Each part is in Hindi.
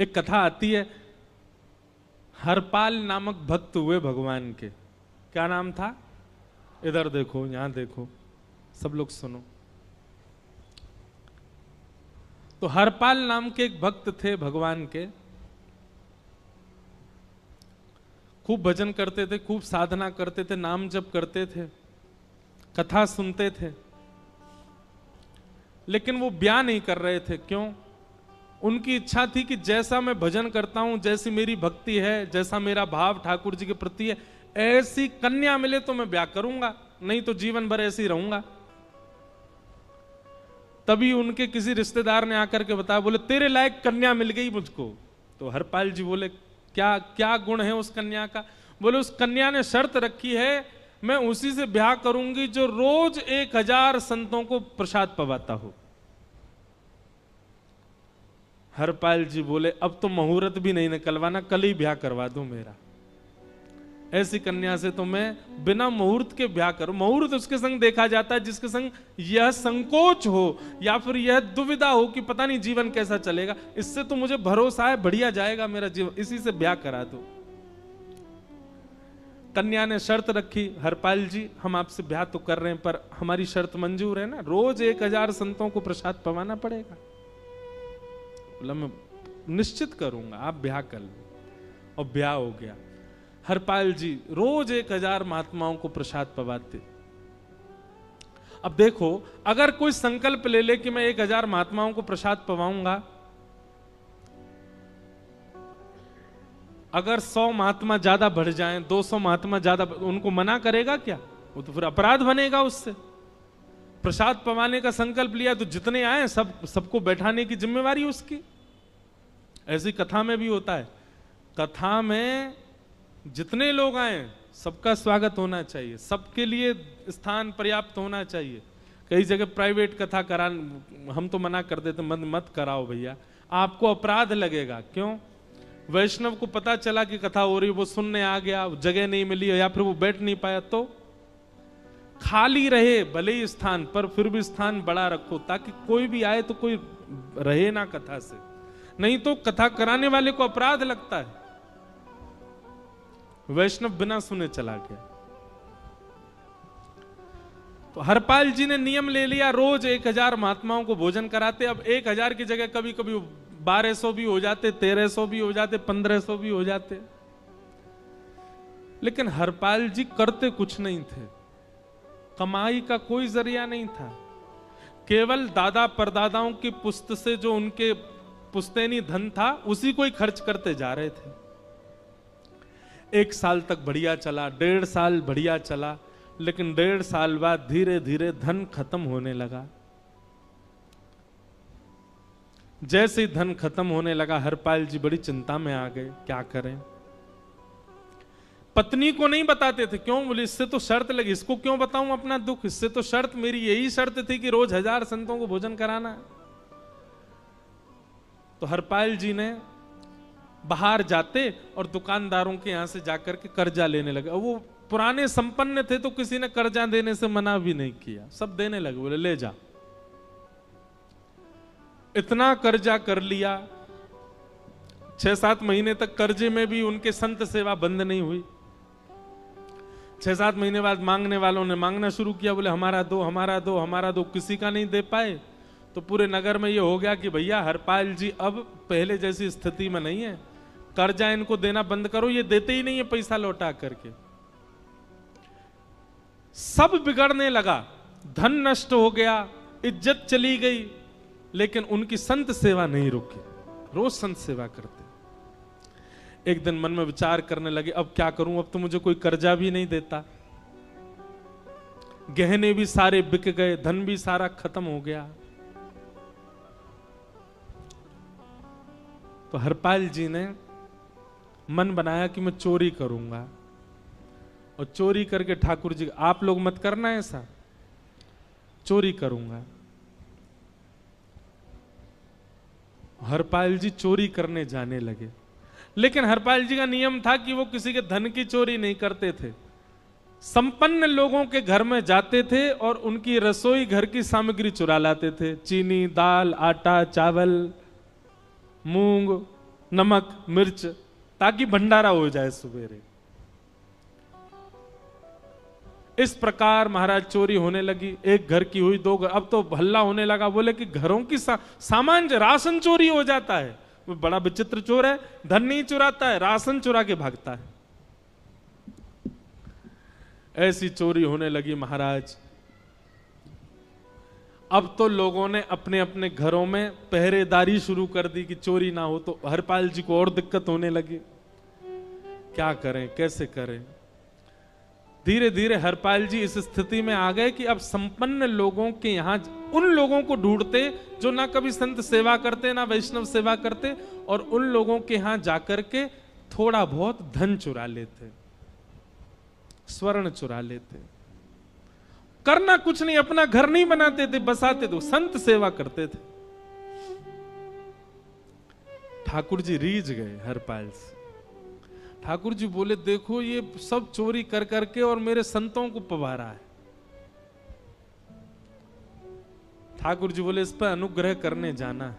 एक कथा आती है, हरपाल नामक भक्त हुए भगवान के। क्या नाम था? इधर देखो, यहां देखो, सब लोग सुनो। तो हरपाल नाम के एक भक्त थे भगवान के, खूब भजन करते थे, खूब साधना करते थे, नाम जप करते थे, कथा सुनते थे, लेकिन वो ब्याह नहीं कर रहे थे। क्यों? उनकी इच्छा थी कि जैसा मैं भजन करता हूं, जैसी मेरी भक्ति है, जैसा मेरा भाव ठाकुर जी के प्रति है, ऐसी कन्या मिले तो मैं ब्याह करूंगा, नहीं तो जीवन भर ऐसे ही रहूंगा। तभी उनके किसी रिश्तेदार ने आकर के बताया, बोले तेरे लायक कन्या मिल गई मुझको। तो हरपाल जी बोले, क्या क्या गुण है उस कन्या का? बोले उस कन्या ने शर्त रखी है, मैं उसी से ब्याह करूंगी जो रोज 1000 संतों को प्रसाद पवाता हो। हरपाल जी बोले, अब तो मुहूर्त भी नहीं निकलवाना, कल ही ब्याह करवा दो मेरा। ऐसी कन्या से तो मैं बिना मुहूर्त के ब्याह करूं। मुहूर्त उसके संग देखा जाता है जिसके संग यह संकोच हो या फिर यह दुविधा हो कि पता नहीं जीवन कैसा चलेगा। इससे तो मुझे भरोसा है बढ़िया जाएगा मेरा जीवन, इसी से ब्याह करा दो। कन्या ने शर्त रखी, हरपाल जी हम आपसे ब्याह तो कर रहे हैं, पर हमारी शर्त मंजूर है ना? रोज 1000 संतों को प्रसाद पवाना पड़ेगा। बोला मैं निश्चित करूंगा, आप ब्याह कर लो। और ब्याह हो गया। हरपाल जी रोज 1000 महात्माओं को प्रसाद पवाते। अब देखो, अगर कोई संकल्प ले ले कि मैं 1000 महात्माओं को प्रसाद पवाऊंगा, अगर 100 महात्मा ज्यादा बढ़ जाएं, 200 महात्मा ज्यादा, उनको मना करेगा क्या? वो तो फिर अपराध बनेगा उससे। प्रसाद पवाने का संकल्प लिया तो जितने आए सबको बैठाने की जिम्मेवारी उसकी। ऐसी कथा में भी होता है, कथा में जितने लोग आए सबका स्वागत होना चाहिए, सबके लिए स्थान पर्याप्त होना चाहिए। कई जगह प्राइवेट कथा करा, हम तो मना कर देते, मत कराओ भैया, आपको अपराध लगेगा। क्यों? वैष्णव को पता चला कि कथा हो रही, वो सुनने आ गया, जगह नहीं मिली या फिर वो बैठ नहीं पाया, तो खाली रहे भले ही स्थान, पर फिर भी स्थान बड़ा रखो ताकि कोई भी आए तो कोई रहे ना कथा से, नहीं तो कथा कराने वाले को अपराध लगता है। वैष्णव बिना सुने चला गया। तो हरपाल जी ने नियम ले लिया, रोज 1000 महात्माओं को भोजन कराते। अब 1000 की जगह कभी कभी 1200 भी हो जाते, 1300 भी हो जाते, 1500 भी हो जाते। लेकिन हरपाल जी करते कुछ नहीं थे, कमाई का कोई जरिया नहीं था, केवल दादा परदादाओं की पुश्त से जो उनके पुश्तैनी धन था उसी को ही खर्च करते जा रहे थे। 1 साल तक बढ़िया चला, 1.5 साल बढ़िया चला, लेकिन 1.5 साल बाद धीरे धीरे धन खत्म होने लगा। जैसे ही धन खत्म होने लगा, हरपाल जी बड़ी चिंता में आ गए, क्या करें। पत्नी को नहीं बताते थे। क्यों? बोले इससे तो शर्त लगी, इसको क्यों बताऊं अपना दुख, इससे तो शर्त, मेरी यही शर्त थी कि रोज 1000 संतों को भोजन कराना। तो हरपाल जी ने बाहर जाते और दुकानदारों के यहां से जाकर के कर्जा लेने लगे। वो पुराने संपन्न थे तो किसी ने कर्जा देने से मना भी नहीं किया, सब देने लगे, बोले ले जा। इतना कर्जा कर लिया, 6-7 महीने तक कर्जे में भी उनके संत सेवा बंद नहीं हुई। 6-7 महीने बाद मांगने वालों ने मांगना शुरू किया, बोले हमारा दो, हमारा दो, हमारा दो। किसी का नहीं दे पाए तो पूरे नगर में ये हो गया कि भैया हरपाल जी अब पहले जैसी स्थिति में नहीं है, कर्जा इनको देना बंद करो, ये देते ही नहीं है पैसा लौटा करके। सब बिगड़ने लगा, धन नष्ट हो गया, इज्जत चली गई, लेकिन उनकी संत सेवा नहीं रुकी, रोज संत सेवा करते। एक दिन मन में विचार करने लगे, अब क्या करूं, अब तो मुझे कोई कर्जा भी नहीं देता, गहने भी सारे बिक गए, धन भी सारा खत्म हो गया। तो हरपाल जी ने मन बनाया कि मैं चोरी करूंगा, और चोरी करके ठाकुर जी, आप लोग मत करना ऐसा, चोरी करूंगा। हरपाल जी चोरी करने जाने लगे, लेकिन हरपाल जी का नियम था कि वो किसी के धन की चोरी नहीं करते थे। संपन्न लोगों के घर में जाते थे और उनकी रसोई घर की सामग्री चुरा लाते थे, चीनी, दाल, आटा, चावल, मूंग, नमक मिर्च, ताकि भंडारा हो जाए सवेरे। इस प्रकार महाराज चोरी होने लगी। एक घर की हुई, दो घर, अब तो हल्ला होने लगा। बोले कि घरों की सामान राशन चोरी हो जाता है। वो बड़ा विचित्र चोर है, धन नहीं चुराता है, राशन चुरा के भागता है। ऐसी चोरी होने लगी महाराज। अब तो लोगों ने अपने अपने घरों में पहरेदारी शुरू कर दी कि चोरी ना हो। तो हरपाल जी को और दिक्कत होने लगी, क्या करें कैसे करें। धीरे धीरे हरपाल जी इस स्थिति में आ गए कि अब संपन्न लोगों के यहां उन लोगों को ढूंढते जो ना कभी संत सेवा करते ना वैष्णव सेवा करते, और उन लोगों के यहां जाकर के थोड़ा बहुत धन चुरा लेते, स्वर्ण चुरा लेते। करना कुछ नहीं, अपना घर नहीं बनाते थे, बसाते थे, संत सेवा करते थे। ठाकुर जी रीझ गए हरपाल से। ठाकुर जी बोले देखो ये सब चोरी कर करके और मेरे संतों को पवारा है। ठाकुर जी बोले इस पर अनुग्रह करने जाना है।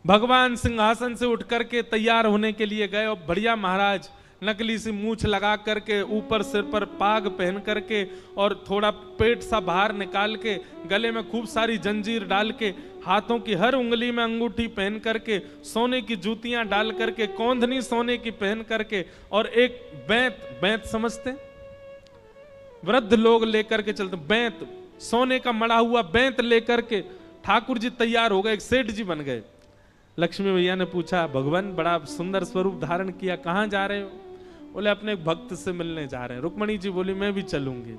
भगवान सिंहासन से उठ करके तैयार होने के लिए गए और बढ़िया महाराज नकली सी मूछ लगा करके, ऊपर सिर पर पाग पहन करके और थोड़ा पेट सा बाहर निकाल के, गले में खूब सारी जंजीर डाल के, हाथों की हर उंगली में अंगूठी पहन करके, सोने की जूतियां डाल करके, कौंधनी सोने की पहन करके, और एक बैंत समझते वृद्ध लोग लेकर के चलते, बैंत सोने का मड़ा हुआ बैंत लेकर के ठाकुर जी तैयार हो गए, एक सेठ जी बन गए। लक्ष्मी भैया ने पूछा भगवान बड़ा सुंदर स्वरूप धारण किया, कहां जा रहे हो? बोले अपने भक्त से मिलने जा रहे हैं। रुक्मणी जी बोली मैं भी चलूंगी।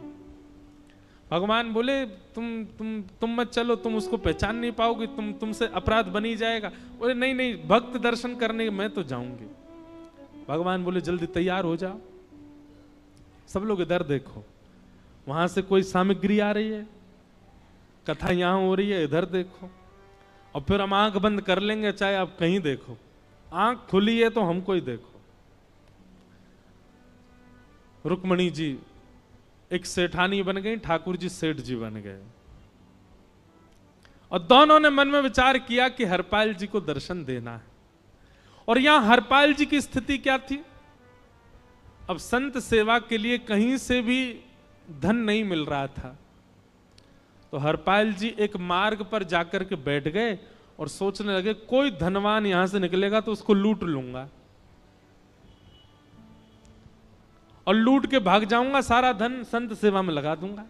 भगवान बोले तुम मत चलो, तुम उसको पहचान नहीं पाओगी, तुमसे अपराध बनी जाएगा। बोले नहीं नहीं, भक्त दर्शन करने मैं तो जाऊंगी। भगवान बोले जल्दी तैयार हो जाओ। सब लोग इधर देखो, वहां से कोई सामग्री आ रही है, कथा यहां हो रही है, इधर देखो। और फिर हम आंख बंद कर लेंगे, चाहे आप कहीं देखो। आंख खुली है तो हमको ही देखो। रुक्मणी जी एक सेठानी बन गई, ठाकुर जी सेठ जी बन गए। और दोनों ने मन में विचार किया कि हरपाल जी को दर्शन देना है। और यहां हरपाल जी की स्थिति क्या थी? अब संत सेवा के लिए कहीं से भी धन नहीं मिल रहा था। तो हरपाल जी एक मार्ग पर जाकर के बैठ गए और सोचने लगे कोई धनवान यहां से निकलेगा तो उसको लूट लूंगा और लूट के भाग जाऊंगा, सारा धन संत सेवा में लगा दूंगा।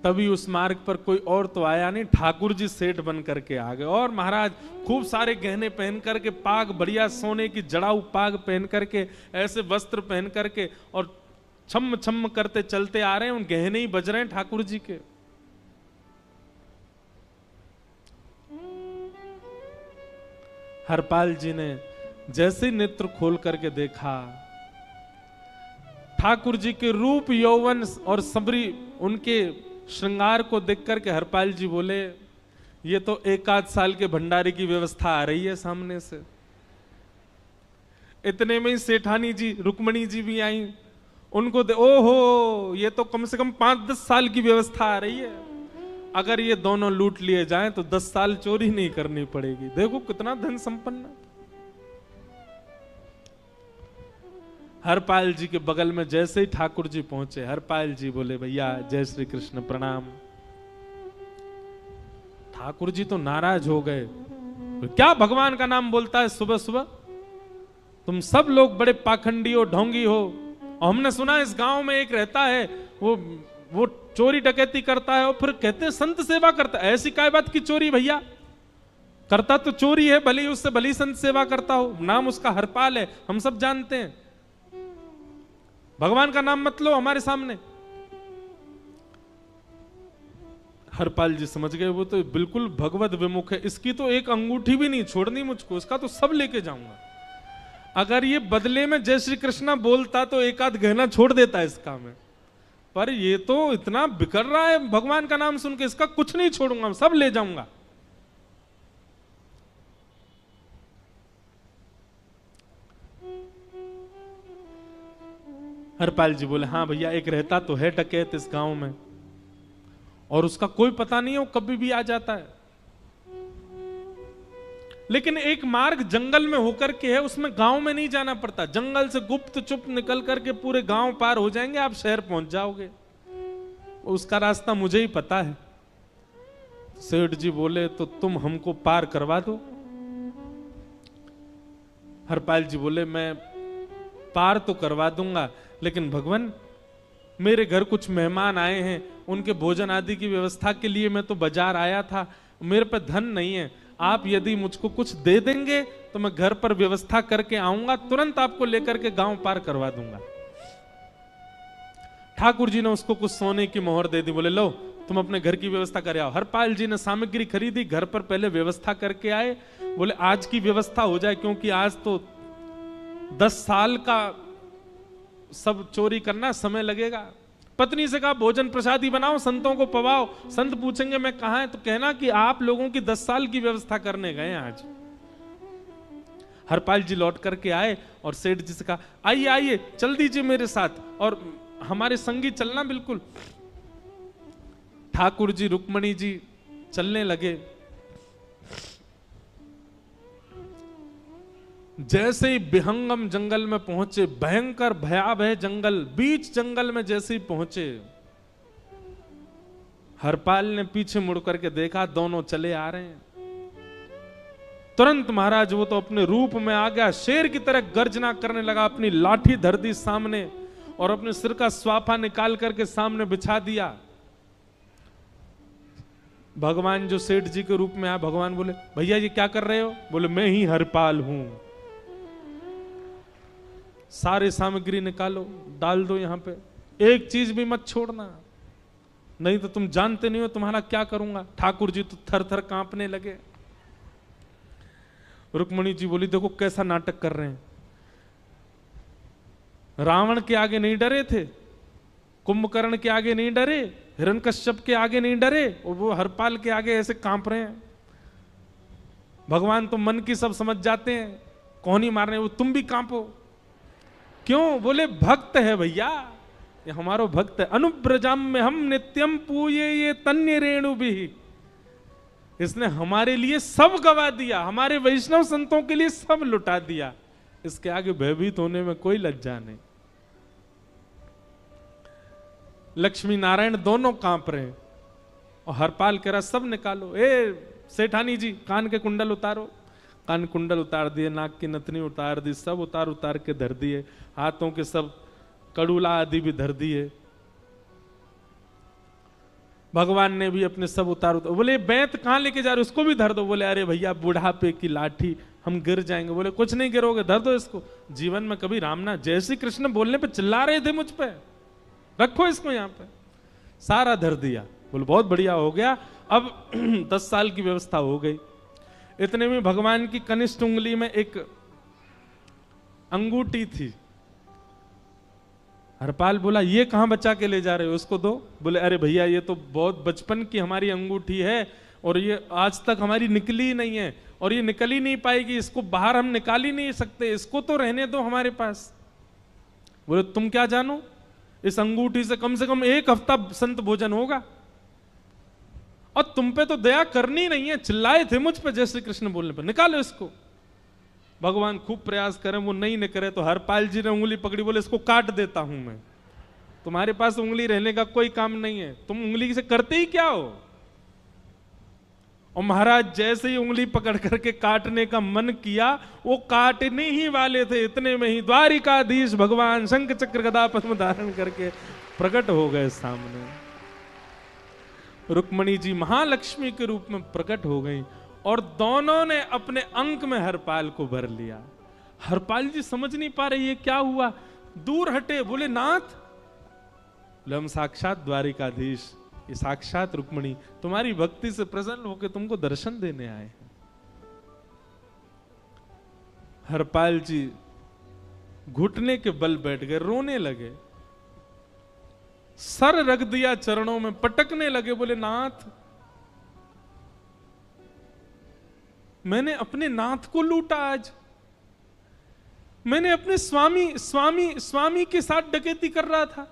तभी उस मार्ग पर कोई और तो आया नहीं, ठाकुर जी सेठ बन करके आ गए। और महाराज खूब सारे गहने पहन करके, पाग बढ़िया सोने की जड़ाऊ पाग पहन करके, ऐसे वस्त्र पहन करके, और छम छम करते चलते आ रहे हैं। उन गहने ही बज रहे हैं ठाकुर जी के। हरपाल जी ने जैसे नेत्र खोल करके देखा, ठाकुर जी के रूप यौवन और सबरी उनके श्रृंगार को देख करके हरपाल जी बोले ये तो 1 साल के भंडारे की व्यवस्था आ रही है सामने से। इतने में ही सेठानी जी रुक्मणी जी भी आई। उनको ओहो, ये तो कम से कम 5-10 साल की व्यवस्था आ रही है। अगर ये दोनों लूट लिए जाएं तो 10 साल चोरी नहीं करनी पड़ेगी। देखो कितना धन संपन्न। हरपाल जी के बगल में जैसे ही ठाकुर जी पहुंचे, हरपाल जी बोले भैया जय श्री कृष्ण प्रणाम। ठाकुर जी तो नाराज हो गए, क्या भगवान का नाम बोलता है सुबह सुबह? तुम सब लोग बड़े पाखंडी हो, ढोंगी हो। और हमने सुना इस गांव में एक रहता है, वो चोरी डकैती करता है और फिर कहते हैं संत सेवा करता है। ऐसी काय बात की चोरी भैया? करता तो चोरी है, भले ही उससे भली संत सेवा करता हो। नाम उसका हरपाल है, हम सब जानते हैं। भगवान का नाम मत लो हमारे सामने। हरपाल जी समझ गए वो तो बिल्कुल भगवत विमुख है, इसकी तो एक अंगूठी भी नहीं छोड़नी मुझको, इसका तो सब लेके जाऊंगा। अगर ये बदले में जय श्री कृष्णा बोलता तो एक आध गहना छोड़ देता इसका में, पर ये तो इतना बिखर रहा है भगवान का नाम सुन के, इसका कुछ नहीं छोड़ूंगा, सब ले जाऊंगा। हरपाल जी बोले हाँ भैया, एक रहता तो है डकैत इस गांव में, और उसका कोई पता नहीं है, वो कभी भी आ जाता है। लेकिन एक मार्ग जंगल में होकर के है, उसमें गांव में नहीं जाना पड़ता। जंगल से गुप्त चुप निकल करके पूरे गांव पार हो जाएंगे, आप शहर पहुंच जाओगे। उसका रास्ता मुझे ही पता है। सेठ जी बोले तो तुम हमको पार करवा दो। हरपाल जी बोले मैं पार तो करवा दूंगा, लेकिन भगवान मेरे घर कुछ मेहमान आए हैं, उनके भोजन आदि की व्यवस्था के लिए मैं तो बाजार आया था, मेरे पे धन नहीं है। आप यदि मुझको कुछ दे देंगे तो मैं घर पर व्यवस्था करके आऊंगा, तुरंत आपको लेकर के गांव पार करवा दूंगा। ठाकुर जी ने उसको कुछ सोने की मोहर दे दी। बोले लो तुम अपने घर की व्यवस्था कर आओ। हरपाल जी ने सामग्री खरीदी, घर पर पहले व्यवस्था करके आए। बोले आज की व्यवस्था हो जाए, क्योंकि आज तो 10 साल का सब चोरी करना समय लगेगा। पत्नी से कहा भोजन प्रसादी बनाओ, संतों को पवाओ। संत पूछेंगे मैं कहां है, तो कहना कि आप लोगों की 10 साल की व्यवस्था करने गए आज। हरपाल जी लौट करके आए और सेठ जी से कहा आइए आइए चल दीजिए मेरे साथ और हमारे संगी चलना बिल्कुल। ठाकुर जी रुक्मणी जी चलने लगे। जैसे ही विहंगम जंगल में पहुंचे, भयंकर भयावह जंगल, बीच जंगल में जैसे ही पहुंचे, हरपाल ने पीछे मुड़ करके देखा, दोनों चले आ रहे हैं। तुरंत महाराज वो तो अपने रूप में आ गया, शेर की तरह गर्जना करने लगा, अपनी लाठी धर दी सामने और अपने सिर का स्वाफा निकाल करके सामने बिछा दिया। भगवान जो सेठ जी के रूप में आया, भगवान बोले भैया ये क्या कर रहे हो? बोले मैं ही हरपाल हूं। सारे सामग्री निकालो, डाल दो यहां पे, एक चीज भी मत छोड़ना, नहीं तो तुम जानते नहीं हो तुम्हारा क्या करूंगा। ठाकुर जी तो थर थर कांपने लगे। रुक्मणी जी बोली देखो कैसा नाटक कर रहे हैं। रावण के आगे नहीं डरे थे, कुंभकर्ण के आगे नहीं डरे, हिरण्यकश्यप के आगे नहीं डरे, और वो हरपाल के आगे ऐसे कांप रहे हैं। भगवान तो मन की सब समझ जाते हैं, कौन ही मारने, वो तुम भी कांपो क्यों? बोले भक्त है भैया, ये हमारो भक्त है। अनुब्रजम में हम नित्यम पूये ये तन्य रेणु भी, इसने हमारे लिए सब गवा दिया, हमारे वैष्णव संतों के लिए सब लुटा दिया, इसके आगे भयभीत होने में कोई लज्जा नहीं। लक्ष्मी नारायण दोनों कांप रहे हैं और हरपाल कह रहा सब निकालो। ए सेठानी जी कान के कुंडल उतारो। कान कुंडल उतार दिए, नाक की नथनी उतार दी, सब उतार उतार के धर दिए, हाथों के सब कड़ूला आदि भी धर दिए। भगवान ने भी अपने सब उतार। बोले बैंत कहां लेके जा रहे हो? उसको भी धर दो। बोले अरे भैया बुढ़ापे की लाठी, हम गिर जाएंगे। बोले कुछ नहीं गिरोगे, धर दो इसको। जीवन में कभी राम ना, जय श्री कृष्ण बोलने पे चिल्ला रहे थे मुझ पे, रखो इसको यहां पे। सारा धर दिया। बोले बहुत बढ़िया हो गया, अब 10 साल की व्यवस्था हो गई। इतने में भगवान की कनिष्ठ उंगली में एक अंगूठी थी। हरपाल बोला ये कहां बचा के ले जा रहे हो, उसको दो। बोले अरे भैया ये तो बहुत बचपन की हमारी अंगूठी है और ये आज तक हमारी निकली ही नहीं है और ये निकल ही नहीं पाएगी, इसको बाहर हम निकाल ही नहीं सकते, इसको तो रहने दो हमारे पास। बोले तुम क्या जानो, इस अंगूठी से कम 1 हफ्ता संत भोजन होगा और तुम पे तो दया करनी नहीं है। चिल्लाए थे मुझ पे जय श्री कृष्ण बोलने पर, निकालो इसको। भगवान खूब प्रयास करें, वो नहीं निकले तो हरपाल जी ने उंगली पकड़ी। बोले इसको काट देता हूं मैं, तुम्हारे पास उंगली रहने का कोई काम नहीं है, तुम उंगली से करते ही क्या हो। और महाराज जैसे ही उंगली पकड़ करके काटने का मन किया, वो काटने ही वाले थे, इतने में ही द्वारिकाधीश भगवान शंख चक्र गदा पद्म धारण करके प्रकट हो गए सामने। रुक्मणी जी महालक्ष्मी के रूप में प्रकट हो गई और दोनों ने अपने अंक में हरपाल को भर लिया। हरपाल जी समझ नहीं पा रहे ये क्या हुआ, दूर हटे। बोले नाथ, बोले हम साक्षात द्वारिकाधीश, ये साक्षात रुक्मणी तुम्हारी भक्ति से प्रसन्न होकर तुमको दर्शन देने आए हैं। हरपाल जी घुटने के बल बैठ गए, रोने लगे, सर रख दिया चरणों में, पटकने लगे। बोले नाथ, मैंने अपने नाथ को लूटा, आज मैंने अपने स्वामी के साथ डकैती कर रहा था,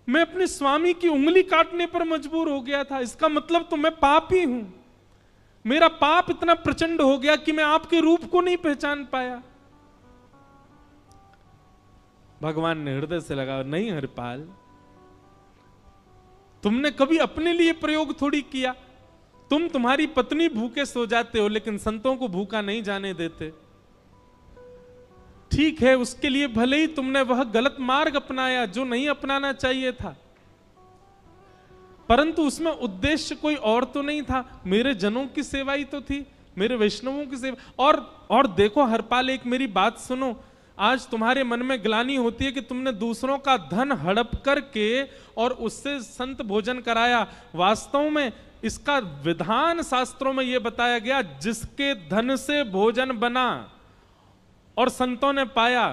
मैं अपने स्वामी की उंगली काटने पर मजबूर हो गया था, इसका मतलब तो मैं पापी हूं। मेरा पाप इतना प्रचंड हो गया कि मैं आपके रूप को नहीं पहचान पाया। भगवान ने हृदय से लगा, नहीं हरिपाल, तुमने कभी अपने लिए प्रयोग थोड़ी किया। तुम्हारी पत्नी भूखे सो जाते हो, लेकिन संतों को भूखा नहीं जाने देते। ठीक है, उसके लिए भले ही तुमने वह गलत मार्ग अपनाया जो नहीं अपनाना चाहिए था, परंतु उसमें उद्देश्य कोई और तो नहीं था, मेरे जनों की सेवा ही तो थी, मेरे वैष्णवों की सेवा। और देखो हरपाल, एक मेरी बात सुनो, आज तुम्हारे मन में ग्लानि होती है कि तुमने दूसरों का धन हड़प करके और उससे संत भोजन कराया। वास्तव में इसका विधान शास्त्रों में यह बताया गया, जिसके धन से भोजन बना और संतों ने पाया,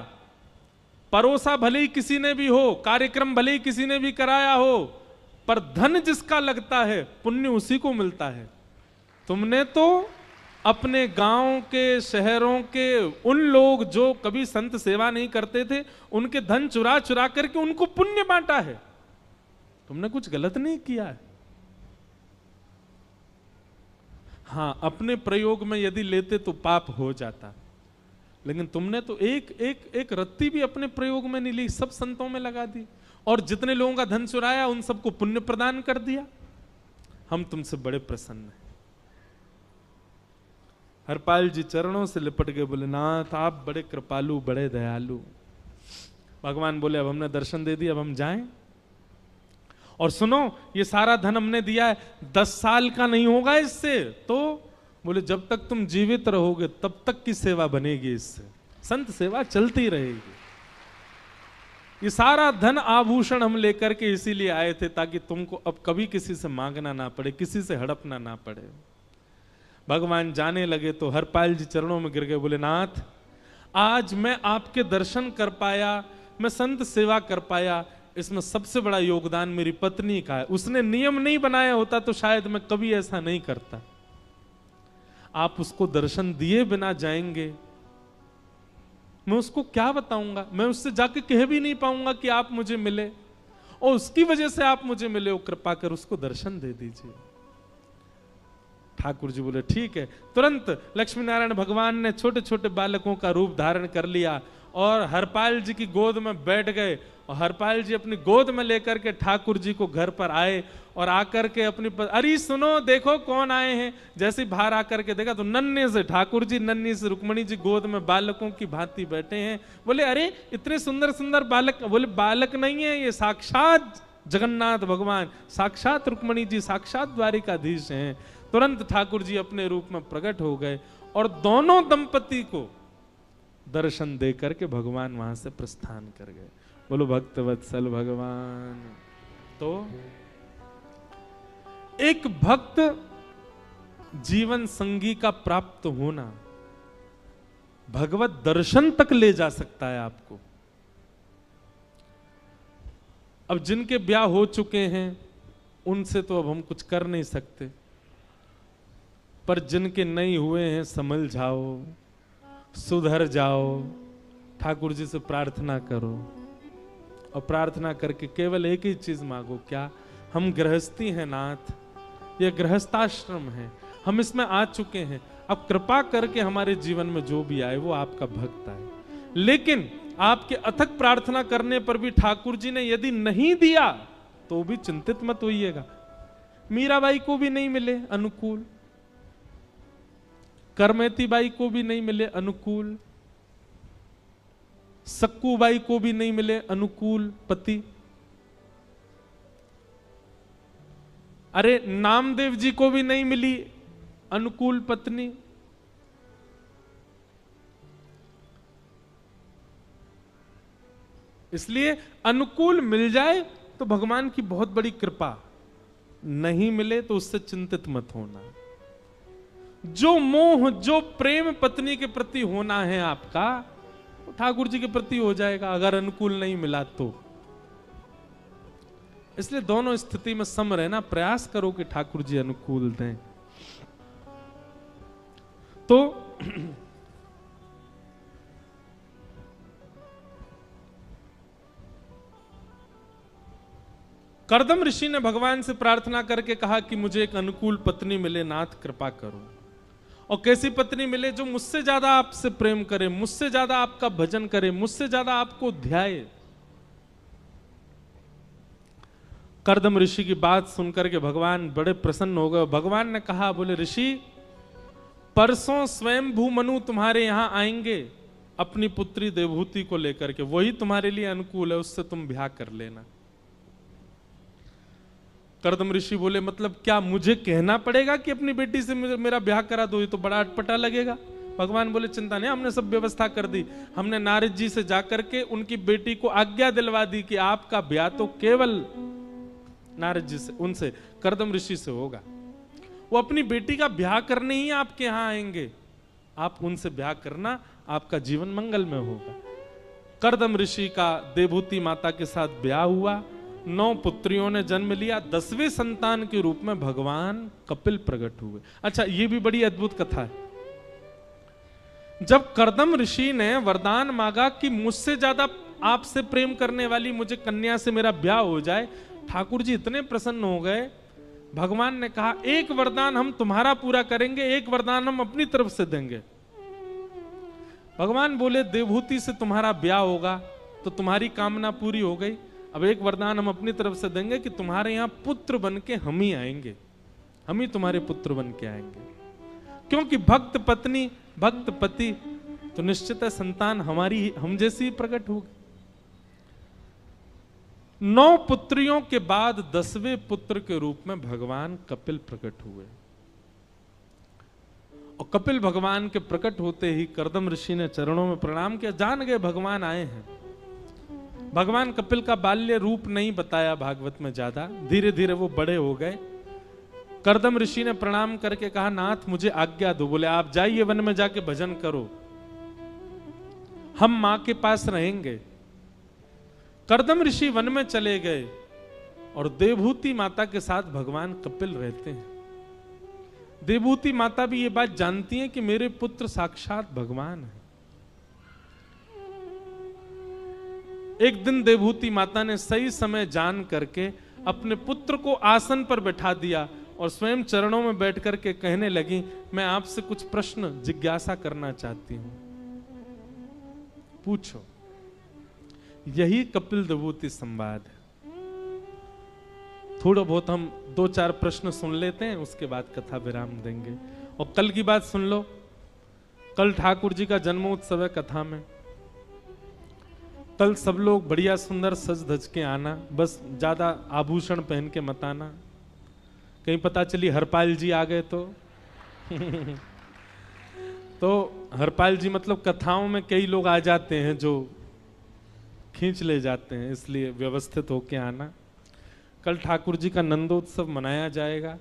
परोसा भले ही किसी ने भी हो, कार्यक्रम भले ही किसी ने भी कराया हो, पर धन जिसका लगता है पुण्य उसी को मिलता है। तुमने तो अपने गांव के, शहरों के उन लोग जो कभी संत सेवा नहीं करते थे, उनके धन चुरा चुरा करके उनको पुण्य बांटा है। तुमने कुछ गलत नहीं किया है। हां, अपने प्रयोग में यदि लेते तो पाप हो जाता, लेकिन तुमने तो एक रत्ती भी अपने प्रयोग में नहीं ली, सब संतों में लगा दी, और जितने लोगों का धन चुराया उन सबको पुण्य प्रदान कर दिया। हम तुमसे बड़े प्रसन्न हैं। हरपाल जी चरणों से लिपट गए, बोले नाथ आप बड़े कृपालु, बड़े दयालु। भगवान बोले अब हमने दर्शन दे दिया, अब हम जाएं। और सुनो, ये सारा धन हमने दिया है, 10 साल का नहीं होगा इससे। तो बोले जब तक तुम जीवित रहोगे तब तक की सेवा बनेगी, इससे संत सेवा चलती रहेगी। ये सारा धन आभूषण हम लेकर के इसीलिए आए थे ताकि तुमको अब कभी किसी से मांगना ना पड़े, किसी से हड़पना ना पड़े। भगवान जाने लगे तो हरपाल जी चरणों में गिर गए, बोले नाथ आज मैं आपके दर्शन कर पाया, मैं संत सेवा कर पाया, इसमें सबसे बड़ा योगदान मेरी पत्नी का है। उसने नियम नहीं बनाया होता तो शायद मैं कभी ऐसा नहीं करता। आप उसको दर्शन दिए बिना जाएंगे, मैं उसको क्या बताऊंगा? मैं उससे जाके कह भी नहीं पाऊंगा कि आप मुझे मिले, और उसकी वजह से आप मुझे मिले, वो कृपा कर उसको दर्शन दे दीजिए। ठाकुर जी बोले ठीक है। तुरंत लक्ष्मी नारायण भगवान ने छोटे छोटे बालकों का रूप धारण कर लिया और हरपाल जी की गोद में बैठ गए, और हरपाल जी अपनी गोद में लेकर के ठाकुर जी को घर पर आए, और आकर के अपनी अरे सुनो देखो कौन आए हैं। जैसे बाहर आकर के देखा तो नन्हे से ठाकुर जी, नन्ही से रुक्मणी जी गोद में बालकों की भांति बैठे हैं। बोले अरे इतने सुंदर सुंदर बालक। बोले बालक नहीं है, ये साक्षात जगन्नाथ भगवान, साक्षात रुक्मणी जी, साक्षात द्वारिकाधीश हैं। तुरंत ठाकुर जी अपने रूप में प्रकट हो गए और दोनों दंपति को दर्शन दे करके भगवान वहां से प्रस्थान कर गए। बोलो भक्त वत्सल भगवान। तो एक भक्त जीवन संगी का प्राप्त होना भगवत दर्शन तक ले जा सकता है आपको। अब जिनके ब्याह हो चुके हैं उनसे तो अब हम कुछ कर नहीं सकते, पर जिनके नहीं हुए हैं संभल जाओ, सुधर जाओ, ठाकुर जी से प्रार्थना करो, और प्रार्थना करके केवल एक ही चीज मांगो, क्या? हम गृहस्थी हैं नाथ, ये गृहस्थाश्रम है, हम इसमें आ चुके हैं, अब कृपा करके हमारे जीवन में जो भी आए वो आपका भक्त आए। लेकिन आपके अथक प्रार्थना करने पर भी ठाकुर जी ने यदि नहीं दिया तो भी चिंतित मत होइएगा। मीराबाई को भी नहीं मिले अनुकूल, करमेती बाई को भी नहीं मिले अनुकूल, सक्कूबाई को भी नहीं मिले अनुकूल पति, अरे नामदेव जी को भी नहीं मिली अनुकूल पत्नी। इसलिए अनुकूल मिल जाए तो भगवान की बहुत बड़ी कृपा, नहीं मिले तो उससे चिंतित मत होना। जो मोह, जो प्रेम पत्नी के प्रति होना है आपका, वो ठाकुर जी के प्रति हो जाएगा अगर अनुकूल नहीं मिला तो। इसलिए दोनों स्थिति में सम रहना, प्रयास करो कि ठाकुर जी अनुकूल दें। तो कर्दम ऋषि ने भगवान से प्रार्थना करके कहा कि मुझे एक अनुकूल पत्नी मिले, नाथ कृपा करो। और कैसी पत्नी मिले जो मुझसे ज्यादा आपसे प्रेम करे, मुझसे ज्यादा आपका भजन करे, मुझसे ज्यादा आपको ध्याए। कर्दम ऋषि की बात सुनकर के भगवान बड़े प्रसन्न हो गए। भगवान ने कहा, बोले ऋषि, परसों स्वयंभू मनु तुम्हारे यहां आएंगे अपनी पुत्री देवहूति को लेकर के, वही तुम्हारे लिए अनुकूल है, उससे तुम ब्याह कर लेना। कर्दम ऋषि बोले, मतलब क्या मुझे कहना पड़ेगा कि अपनी बेटी से मेरा ब्याह करा दो? ये तो बड़ा अटपटा लगेगा। भगवान बोले, चिंता नहीं, हमने सब व्यवस्था कर दी। हमने नारद जी से जाकर के उनकी बेटी को आज्ञा दिलवा दी कि आपका ब्याह तो केवल नारद जी से, उनसे, कर्दम ऋषि से होगा। वो अपनी बेटी का ब्याह करने ही आपके यहां आएंगे, आप उनसे ब्याह करना, आपका जीवन मंगल में होगा। कर्दम ऋषि का देवहूति माता के साथ ब्याह हुआ, 9 पुत्रियों ने जन्म लिया। 10वें संतान के रूप में भगवान कपिल प्रकट हुए। अच्छा, ये भी बड़ी अद्भुत कथा है। जब कर्दम ऋषि ने वरदान मांगा कि मुझसे ज्यादा आपसे प्रेम करने वाली मुझे कन्या से मेरा ब्याह हो जाए, ठाकुर जी इतने प्रसन्न हो गए। भगवान ने कहा, एक वरदान हम तुम्हारा पूरा करेंगे, एक वरदान हम अपनी तरफ से देंगे। भगवान बोले, देवहूति से तुम्हारा ब्याह होगा तो तुम्हारी कामना पूरी हो गई। अब एक वरदान हम अपनी तरफ से देंगे कि तुम्हारे यहां पुत्र बन के हम ही आएंगे, हम ही तुम्हारे पुत्र बन के आएंगे। क्योंकि भक्त पत्नी भक्त पति, तो निश्चित है संतान हमारी हम जैसी ही प्रकट होगी। 9 पुत्रियों के बाद 10वें पुत्र के रूप में भगवान कपिल प्रकट हुए। और कपिल भगवान के प्रकट होते ही कर्दम ऋषि ने चरणों में प्रणाम किया, जान गए भगवान आए हैं। भगवान कपिल का बाल्य रूप नहीं बताया भागवत में ज्यादा, धीरे धीरे वो बड़े हो गए। कर्दम ऋषि ने प्रणाम करके कहा, नाथ मुझे आज्ञा दो। बोले, आप जाइए वन में जाके भजन करो, हम मां के पास रहेंगे। कर्दम ऋषि वन में चले गए और देवहूति माता के साथ भगवान कपिल रहते हैं। देवहूति माता भी ये बात जानती है कि मेरे पुत्र साक्षात भगवान है। एक दिन देवहूति माता ने सही समय जान करके अपने पुत्र को आसन पर बैठा दिया और स्वयं चरणों में बैठ करके कहने लगी, मैं आपसे कुछ प्रश्न जिज्ञासा करना चाहती हूं, पूछो। यही कपिल देवहूति संवाद है। थोड़ा बहुत हम 2-4 प्रश्न सुन लेते हैं, उसके बाद कथा विराम देंगे। और कल की बात सुन लो, कल ठाकुर जी का जन्मोत्सव है। कथा में कल सब लोग बढ़िया सुंदर सज धज के आना, बस ज्यादा आभूषण पहन के मत आना, कहीं पता चली हरपाल जी आ गए तो हरपाल जी मतलब कथाओं में कई लोग आ जाते हैं जो खींच ले जाते हैं, इसलिए व्यवस्थित होके आना। कल ठाकुर जी का नंदोत्सव मनाया जाएगा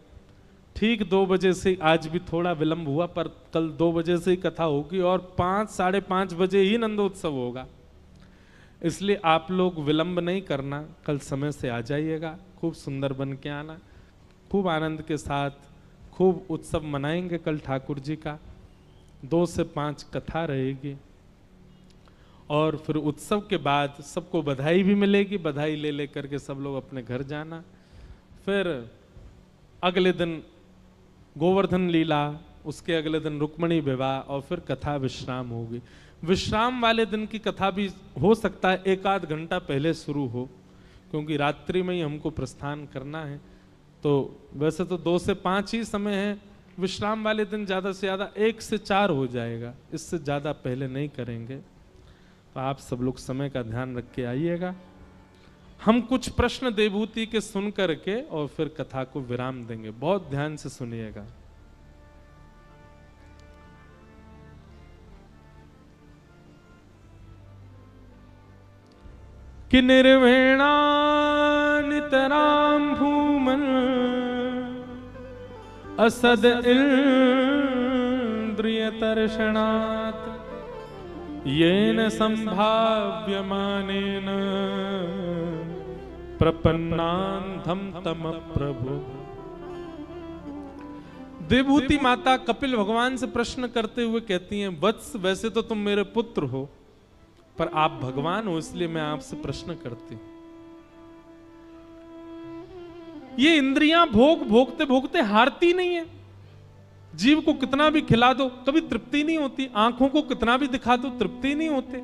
ठीक 2 बजे से। आज भी थोड़ा विलंब हुआ, पर कल 2 बजे से ही कथा होगी और 5-5:30 बजे ही नंदोत्सव होगा। इसलिए आप लोग विलंब नहीं करना, कल समय से आ जाइएगा, खूब सुंदर बन के आना, खूब आनंद के साथ खूब उत्सव मनाएंगे कल ठाकुर जी का। 2 से 5 कथा रहेगी और फिर उत्सव के बाद सबको बधाई भी मिलेगी। बधाई ले लेकर के सब लोग अपने घर जाना। फिर अगले दिन गोवर्धन लीला, उसके अगले दिन रुक्मणी विवाह और फिर कथा विश्राम होगी। विश्राम वाले दिन की कथा भी हो सकता है 1-8 घंटा पहले शुरू हो, क्योंकि रात्रि में ही हमको प्रस्थान करना है। तो वैसे तो 2 से 5 ही समय है, विश्राम वाले दिन ज़्यादा से ज़्यादा 1 से 4 हो जाएगा, इससे ज़्यादा पहले नहीं करेंगे। तो आप सब लोग समय का ध्यान रख के आइएगा। हम कुछ प्रश्न देवहूति के सुन करके और फिर कथा को विराम देंगे, बहुत ध्यान से सुनिएगा। कि निर्वेणा नितराम भूमन असद इंद्रिय तर्षणात् येन संभाव्यमानेन प्रपन्नान्धम तम प्रभु। देवहूति माता कपिल भगवान से प्रश्न करते हुए कहती हैं, वत्स वैसे तो तुम मेरे पुत्र हो, पर आप भगवान हो, इसलिए मैं आपसे प्रश्न करती हूं। ये इंद्रियां भोग भोगते भोगते हारती नहीं है। जीव को कितना भी खिला दो कभी तृप्ति नहीं होती, आंखों को कितना भी दिखा दो तृप्ति नहीं होते,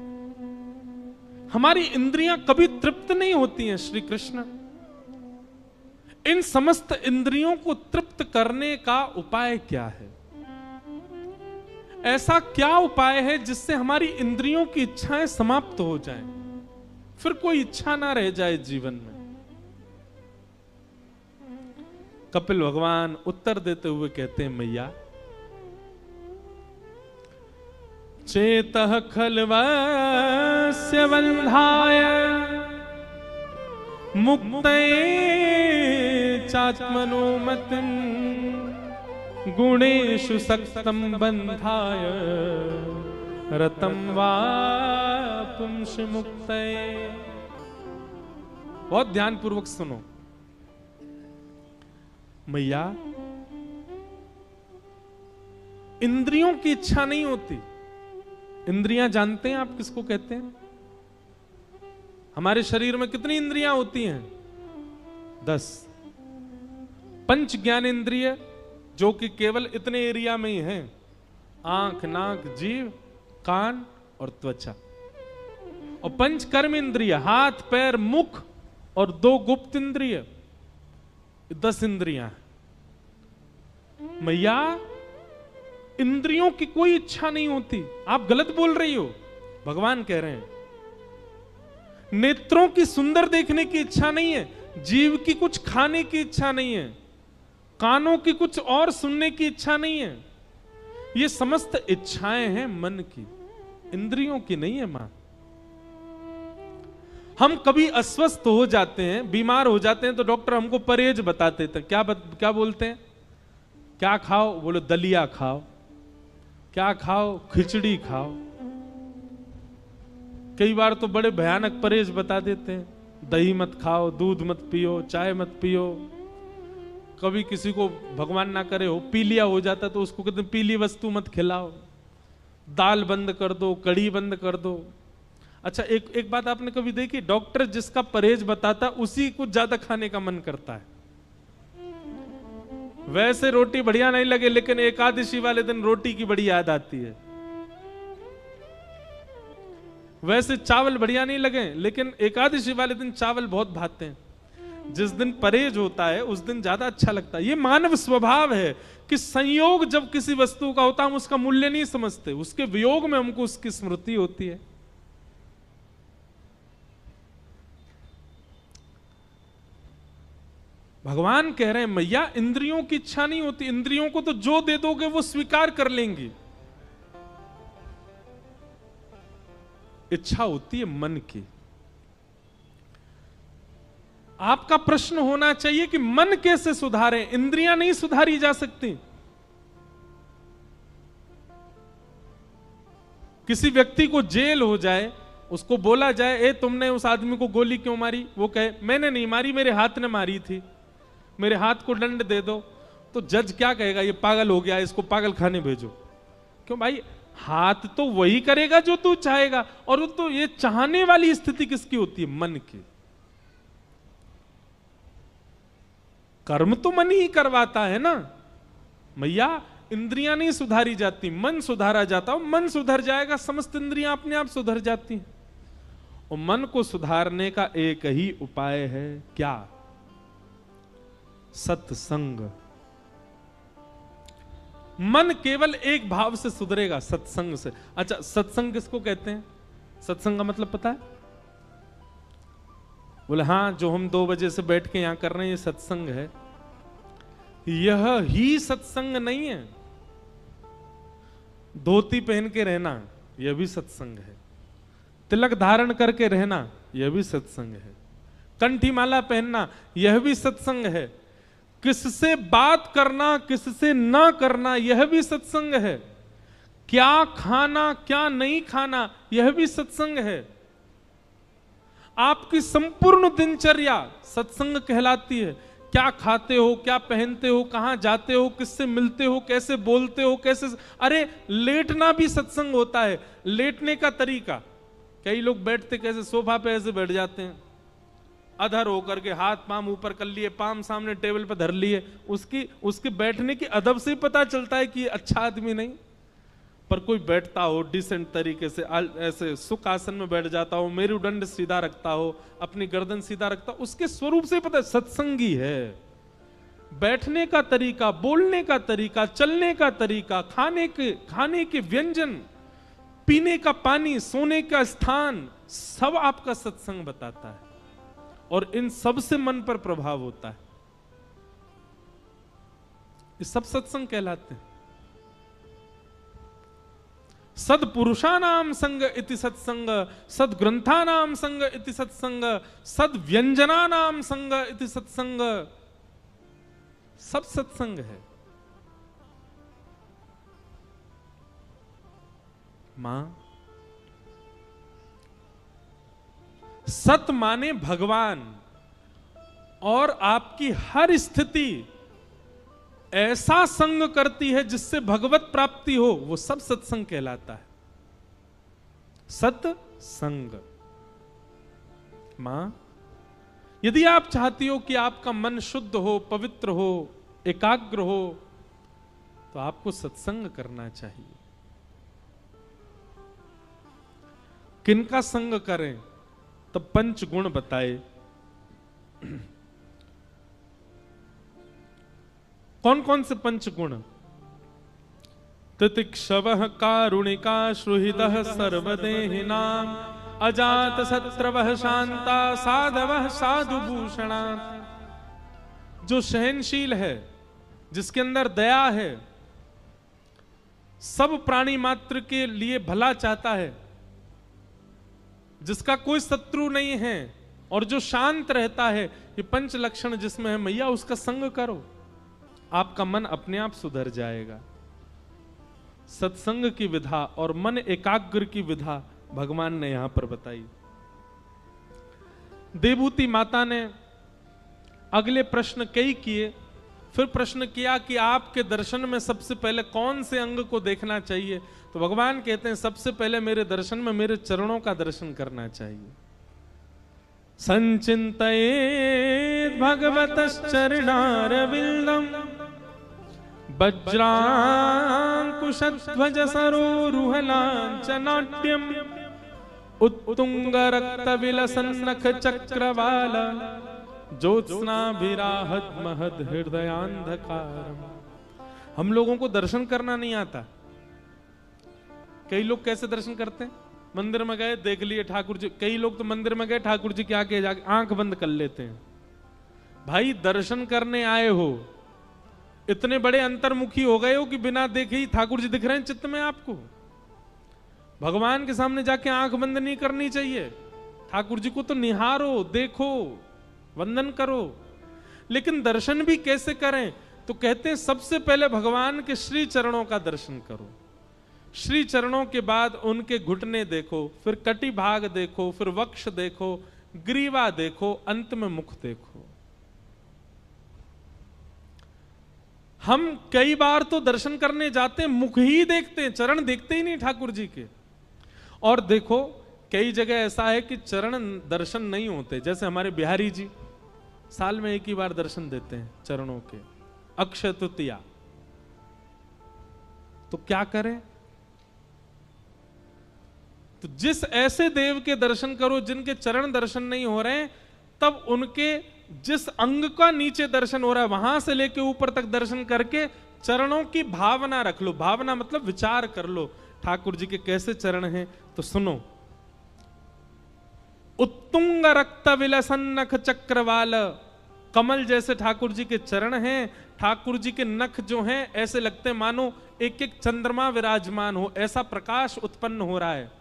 हमारी इंद्रियां कभी तृप्त नहीं होती हैं। श्री कृष्ण, इन समस्त इंद्रियों को तृप्त करने का उपाय क्या है? ऐसा क्या उपाय है जिससे हमारी इंद्रियों की इच्छाएं समाप्त हो जाएं, फिर कोई इच्छा ना रह जाए जीवन में? कपिल भगवान उत्तर देते हुए कहते हैं, मैया चेतः खल्वस्य बन्धाय मुक्तये चात्मनो मतिं गुणेषु सक्तं बन्धाय रतं वा पुंस मुक्तये। बहुत ध्यान पूर्वक सुनो। मैया, इंद्रियों की इच्छा नहीं होती। इंद्रियां जानते हैं आप किसको कहते हैं? हमारे शरीर में कितनी इंद्रियां होती हैं? 10। पंच ज्ञान इंद्रिय जो कि केवल इतने एरिया में ही हैं, आंख, नाक, जीभ, कान और त्वचा। और पंच कर्म इंद्रिय, हाथ, पैर, मुख और 2 गुप्त इंद्रिय, 10 इंद्रियां। मैया, इंद्रियों की कोई इच्छा नहीं होती। आप गलत बोल रही हो। भगवान कह रहे हैं, नेत्रों की सुंदर देखने की इच्छा नहीं है, जीव की कुछ खाने की इच्छा नहीं है, कानों की कुछ और सुनने की इच्छा नहीं है। ये समस्त इच्छाएं हैं मन की, इंद्रियों की नहीं है मां। हम कभी अस्वस्थ हो जाते हैं, बीमार हो जाते हैं, तो डॉक्टर हमको परहेज बताते थे। क्या बोलते हैं? क्या खाओ? बोलो दलिया खाओ। क्या खाओ? खिचड़ी खाओ। कई बार तो बड़े भयानक परहेज बता देते हैं, दही मत खाओ, दूध मत पियो, चाय मत पियो। कभी किसी को भगवान ना करे हो पीलिया हो जाता तो उसको कहते हैं पीली वस्तु मत खिलाओ, दाल बंद कर दो, कढ़ी बंद कर दो। अच्छा, एक बात आपने कभी देखी, डॉक्टर जिसका परहेज बताता उसी को ज्यादा खाने का मन करता है। वैसे रोटी बढ़िया नहीं लगे, लेकिन एकादशी वाले दिन रोटी की बड़ी याद आती है। वैसे चावल बढ़िया नहीं लगे, लेकिन एकादशी वाले दिन चावल बहुत भाते हैं। जिस दिन परहेज होता है उस दिन ज्यादा अच्छा लगता है। ये मानव स्वभाव है कि संयोग जब किसी वस्तु का होता है हम उसका मूल्य नहीं समझते, उसके वियोग में हमको उसकी स्मृति होती है। भगवान कह रहे हैं, मैया, इंद्रियों की इच्छा नहीं होती। इंद्रियों को तो जो दे दोगे वो स्वीकार कर लेंगी। इच्छा होती है मन की। आपका प्रश्न होना चाहिए कि मन कैसे सुधारें? इंद्रियां नहीं सुधारी जा सकती। किसी व्यक्ति को जेल हो जाए, उसको बोला जाए, ए तुमने उस आदमी को गोली क्यों मारी? वो कहे, मैंने नहीं मारी, मेरे हाथ ने मारी थी, मेरे हाथ को दंड दे दो। तो जज क्या कहेगा? ये पागल हो गया, इसको पागल खाने भेजो। क्यों भाई? हाथ तो वही करेगा जो तू चाहेगा। और वो तो ये चाहने वाली स्थिति किसकी होती है? मन की। कर्म तो मन ही करवाता है ना। मैया, इंद्रियां नहीं सुधारी जाती, मन सुधारा जाता है। मन सुधर जाएगा, समस्त इंद्रियां अपने आप सुधर जाती हैं। और मन को सुधारने का एक ही उपाय है, क्या? सत्संग। मन केवल एक भाव से सुधरेगा, सत्संग से। अच्छा, सत्संग किसको कहते हैं? सत्संग का मतलब पता है? बोले हाँ, जो हम 2 बजे से बैठ के यहां कर रहे हैं ये सत्संग है। यह ही सत्संग नहीं है। धोती पहन के रहना यह भी सत्संग है। तिलक धारण करके रहना यह भी सत्संग है। कंठी माला पहनना यह भी सत्संग है। किससे बात करना, किससे ना करना यह भी सत्संग है। क्या खाना, क्या नहीं खाना यह भी सत्संग है। आपकी संपूर्ण दिनचर्या सत्संग कहलाती है। क्या खाते हो, क्या पहनते हो, कहां जाते हो, किससे मिलते हो, कैसे बोलते हो, कैसे। अरे लेटना भी सत्संग होता है। लेटने का तरीका, कई लोग बैठते कैसे, सोफा पे ऐसे बैठ जाते हैं, अधर होकर के हाथ पाम ऊपर कर लिए, पाम सामने टेबल पर धर लिए, उसके बैठने की अदब से ही पता चलता है कि ये अच्छा आदमी नहीं। पर कोई बैठता हो डिसेंट तरीके से, ऐसे सुख आसन में बैठ जाता हो, मेरुदंड सीधा रखता हो, अपनी गर्दन सीधा रखता हो, उसके स्वरूप से पता है सत्संगी है। बैठने का तरीका, बोलने का तरीका, चलने का तरीका, खाने के व्यंजन, पीने का पानी, सोने का स्थान, सब आपका सत्संग बताता है और इन सब से मन पर प्रभाव होता है। ये सब सत्संग कहलाते हैं। सदपुरुषानाम संग इति सत्संग, सदग्रंथानाम संग इति सत्संग, सदव्यंजनानाम संग इति सत्संग, सब सत्संग है। मां, सत माने भगवान, और आपकी हर स्थिति ऐसा संग करती है जिससे भगवत प्राप्ति हो, वो सब सत्संग कहलाता है। सत्संग। मां, यदि आप चाहती हो कि आपका मन शुद्ध हो, पवित्र हो, एकाग्र हो, तो आपको सत्संग करना चाहिए। किनका संग करें? तब पंच गुण बताए। कौन कौन से पंच गुण? तितिक्षवः कारुणिका सुहृदः सर्वदेहिनां, अजात शत्रवः शांता साधवः साधुभूषणा। जो सहनशील है, जिसके अंदर दया है, सब प्राणी मात्र के लिए भला चाहता है, जिसका कोई शत्रु नहीं है, और जो शांत रहता है, ये पंच लक्षण जिसमें है मैया, उसका संग करो, आपका मन अपने आप सुधर जाएगा। सत्संग की विधा और मन एकाग्र की विधा भगवान ने यहां पर बताई। देवूती माता ने अगले प्रश्न कई किए, फिर प्रश्न किया कि आपके दर्शन में सबसे पहले कौन से अंग को देखना चाहिए? तो भगवान कहते हैं सबसे पहले मेरे दर्शन में मेरे चरणों का दर्शन करना चाहिए। संचिन्तयेत् भगवतश्चरणारविन्दम् वज्रांकुशध्वज सरोरुहलाञ्छनाट्यम् उत्तुंगरक्तविलसन्नख चक्रवाल ज्योत्स्नाभिराहत महद हृदयान्धकारम्। हम लोगों को दर्शन करना नहीं आता। कई लोग कैसे दर्शन करते हैं? मंदिर में गए, देख लिए ठाकुर जी। कई लोग तो मंदिर में गए, ठाकुर जी के आगे जाके आंख बंद कर लेते हैं। भाई दर्शन करने आए हो, इतने बड़े अंतर्मुखी हो गए हो कि बिना देखे ही ठाकुर जी दिख रहे हैं चित्त में आपको। भगवान के सामने जाके आंख बंद नहीं करनी चाहिए। ठाकुर जी को तो निहारो, देखो, वंदन करो। लेकिन दर्शन भी कैसे करें? तो कहते हैं सबसे पहले भगवान के श्री चरणों का दर्शन करो। श्री चरणों के बाद उनके घुटने देखो, फिर कटी भाग देखो, फिर वक्ष देखो, ग्रीवा देखो, अंत में मुख देखो। हम कई बार तो दर्शन करने जाते हैं, मुख ही देखते हैं, चरण देखते ही नहीं ठाकुर जी के। और देखो कई जगह ऐसा है कि चरण दर्शन नहीं होते। जैसे हमारे बिहारी जी साल में एक ही बार दर्शन देते हैं चरणों के, अक्षय तृतीया। तो क्या करें? तो जिस ऐसे देव के दर्शन करो जिनके चरण दर्शन नहीं हो रहे हैं, तब उनके जिस अंग का नीचे दर्शन हो रहा है वहां से लेके ऊपर तक दर्शन करके चरणों की भावना रख लो। भावना मतलब विचार कर लो ठाकुर जी के कैसे चरण हैं। तो सुनो, उत्तुंग रक्त विलसन्नख चक्रवाल, कमल जैसे ठाकुर जी के चरण हैं। ध्याकुर जी के नख जो हैं ऐसे लगते हैं मानो एक एक चंद्रमा विराजमान हो, ऐसा प्रकाश उत्पन्न हो रहा है।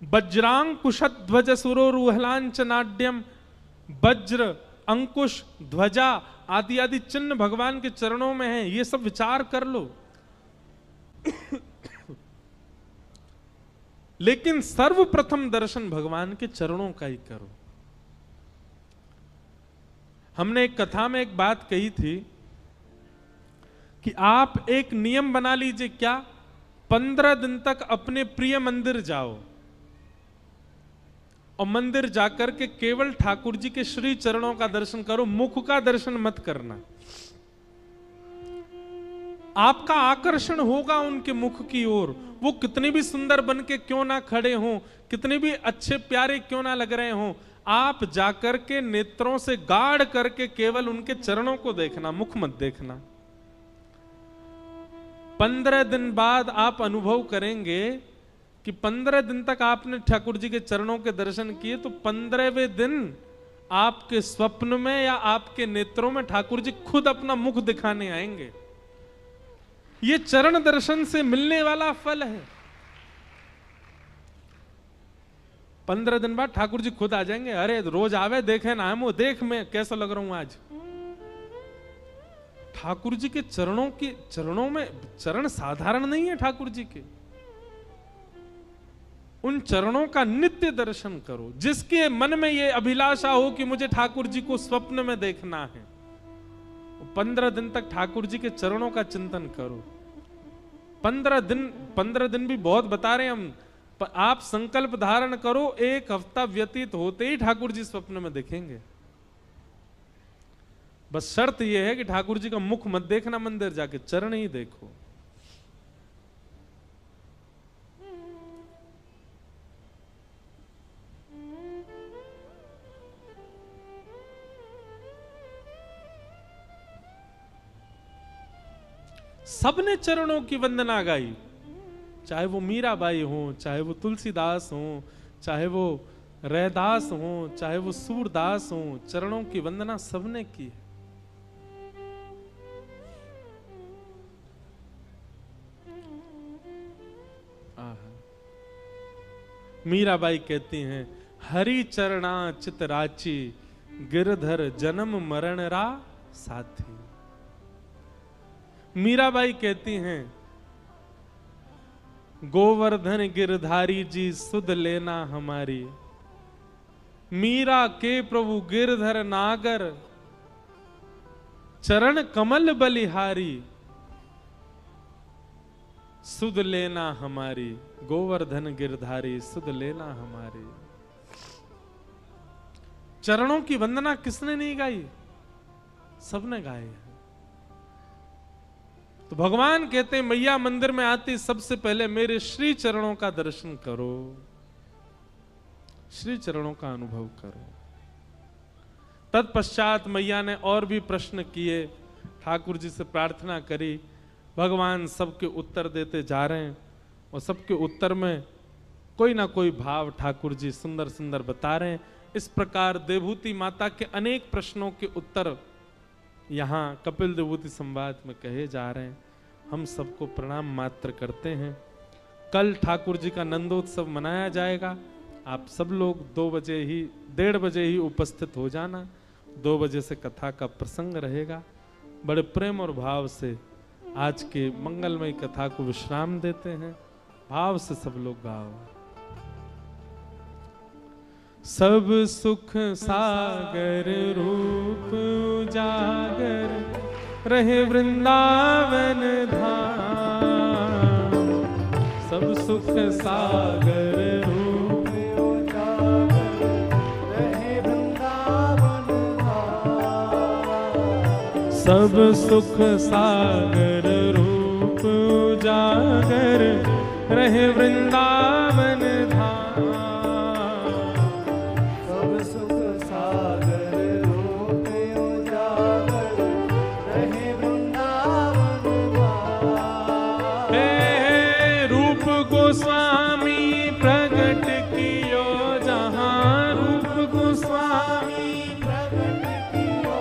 वज्रांकुश ध्वज सुरोरुहलांचनाड्यम, वज्र, अंकुश, ध्वजा आदि आदि चिन्ह भगवान के चरणों में है। ये सब विचार कर लो। लेकिन सर्वप्रथम दर्शन भगवान के चरणों का ही करो। हमने एक कथा में एक बात कही थी कि आप एक नियम बना लीजिए। क्या? 15 दिन तक अपने प्रिय मंदिर जाओ और मंदिर जाकर के केवल ठाकुर जी के श्री चरणों का दर्शन करो, मुख का दर्शन मत करना। आपका आकर्षण होगा उनके मुख की ओर, वो कितने भी सुंदर बन के क्यों ना खड़े हों, कितने भी अच्छे प्यारे क्यों ना लग रहे हों, आप जाकर के नेत्रों से गाढ़ करके केवल उनके चरणों को देखना, मुख मत देखना। 15 दिन बाद आप अनुभव करेंगे कि 15 दिन तक आपने ठाकुर जी के चरणों के दर्शन किए, तो 15वें दिन आपके स्वप्न में या आपके नेत्रों में ठाकुर जी खुद अपना मुख दिखाने आएंगे। ये चरण दर्शन से मिलने वाला फल है। 15 दिन बाद ठाकुर जी खुद आ जाएंगे। अरे रोज आवे देखे ना, हम वो देख मैं कैसा लग रहा हूं आज। ठाकुर जी के चरणों में चरण साधारण नहीं है ठाकुर जी के। उन चरणों का नित्य दर्शन करो। जिसके मन में ये अभिलाषा हो कि मुझे ठाकुर जी को स्वप्न में देखना है, 15 दिन तक ठाकुर जी के चरणों का चिंतन करो। 15 दिन भी बहुत बता रहे हैं हम। आप संकल्प धारण करो, 1 हफ्ता व्यतीत होते ही ठाकुर जी स्वप्न में दिखेंगे। बस शर्त यह है कि ठाकुर जी का मुख मत देखना, मंदिर जाके चरण ही देखो। सबने चरणों की वंदना गाई, चाहे वो मीराबाई हो, चाहे वो तुलसीदास हो, चाहे वो रैदास हो, चाहे वो सूरदास हो, चरणों की वंदना सबने की है। मीराबाई कहती हैं, हरि चरणा चित राची, गिरधर जन्म मरण रा साथी। मीराबाई कहती हैं, गोवर्धन गिरधारी जी सुध लेना हमारी। मीरा के प्रभु गिरधर नागर, चरण कमल बलिहारी, सुध लेना हमारी। गोवर्धन गिरधारी सुध लेना हमारी। चरणों की वंदना किसने नहीं गाई? सबने गाई है। तो भगवान कहते हैं, मैया मंदिर में आती सबसे पहले मेरे श्री चरणों का दर्शन करो, श्री चरणों का अनुभव करो। तत्पश्चात मैया ने और भी प्रश्न किए, ठाकुर जी से प्रार्थना करी। भगवान सबके उत्तर देते जा रहे हैं और सबके उत्तर में कोई ना कोई भाव ठाकुर जी सुंदर सुंदर बता रहे हैं। इस प्रकार देवहूति माता के अनेक प्रश्नों के उत्तर यहाँ कपिल देवहूति संवाद में कहे जा रहे हैं। हम सबको प्रणाम मात्र करते हैं। कल ठाकुर जी का नंदोत्सव मनाया जाएगा। आप सब लोग 1:30 बजे ही उपस्थित हो जाना। 2 बजे से कथा का प्रसंग रहेगा। बड़े प्रेम और भाव से आज के मंगलमय कथा को विश्राम देते हैं। भाव से सब लोग गाओ। सब सुख सागर रूप उजागर रहे वृंदावन धाम। सब सुख सागर रूप उजागर रहे वृंदावन धाम। सब सुख सागर रूप उजागर रहे वृंदावन धाम। गोस्वामी प्रगट कियो जहां, रूप गोस्वामी प्रगट कियो।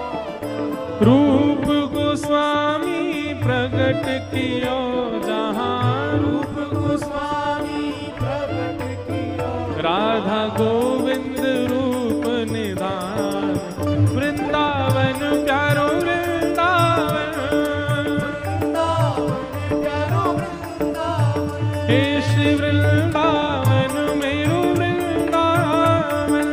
रूप गोस्वामी प्रगट कियो जहां, रूप गोस्वामी प्रगट कियो। राधा गोविंद रूप निधान, वृंदावन प्यारो वृंदावन। हे श्री वृंदावन मेरो वृंदावन।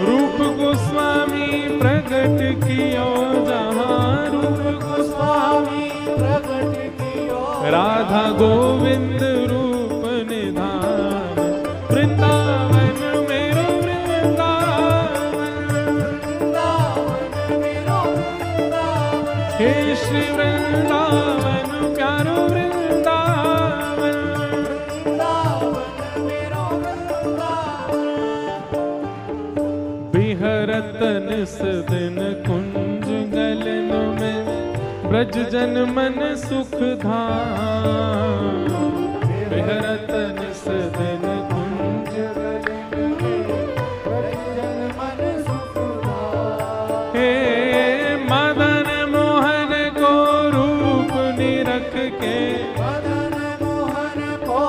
रूप गोस्वामी प्रगट कियो जहां, रूप गोस्वामी प्रगट कियो। राधा गोविंद रूप निधान। हे श्री वृंदावन प्यारो वृंदावन, बिहरत निस दिन कुंज गलन में, ब्रज जन मन सुख धाम। बिहरत निस दिन कुंज गलन में, ब्रज जन मन सुख धाम। हे मदन मोहन को रूप निरख के, मदन मोहन को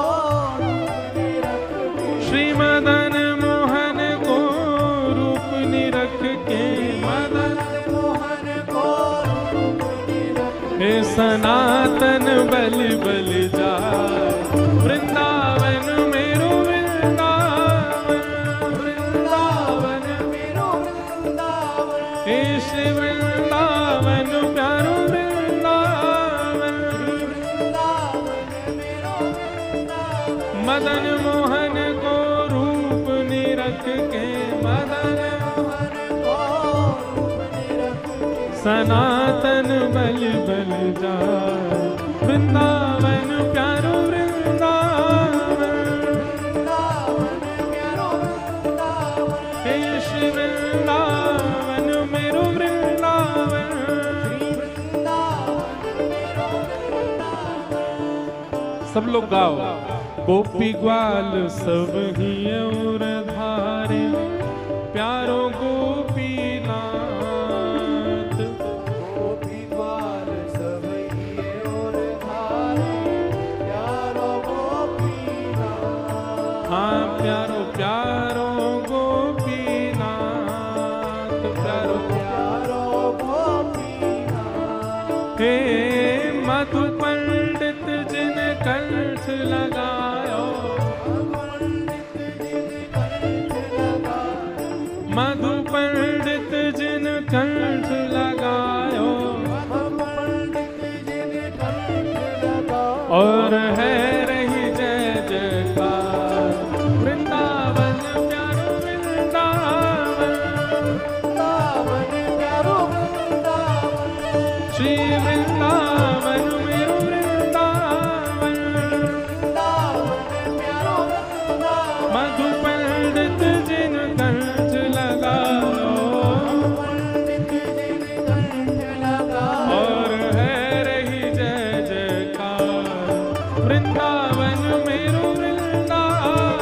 रूप निरख के, श्री मदन मोहन को रूप निरख के, मदन मोहन को रूप निरख के, हे सनातन बलि बलि जाए, वृंदावन मेरो वृंदावन, वृंदावन मेरो वृंदावन, हे श्री वृंदावन प्यारो वृंदावन, वृंदावन मेरो वृंदावन, मदन मोहन को रूप निरख के, मदन मोहन को रूप निरख के, सनातन बलि बलि जाए, वृंदावन प्यारो वृंदावन, वृंदावन प्यारो वृंदावन, हे श्री वृंदावन मेरो वृंदावन, वृंदावन मेरो वृंदावन। सब लोग गाओ। गोपी ग्वाल सब ही और धारे, प्यारो गोपीनाथ, गोपी ग्वाल सब ही और धारे, प्यारो गोपीनाथ। हाँ प्यारो प्यारो गोपीनाथ, प्यारो प्यारो गोपीनाथ। हे मधु पंडित जिन कंठ लगायो, मधु पंडित जिन कंठ लगायो, और है रही जय जयकार, वृंदावन प्यारो वृंदावन, वृंदावन प्यारो वृंदावन, श्री वृंदावन मेरो वृंदावन, वृंदावन प्यारो वृंदावन, मधु पंडित जिन कंठ लगाओ, और है रही जय जयकार, वृंदावन मेरो वृंदावन,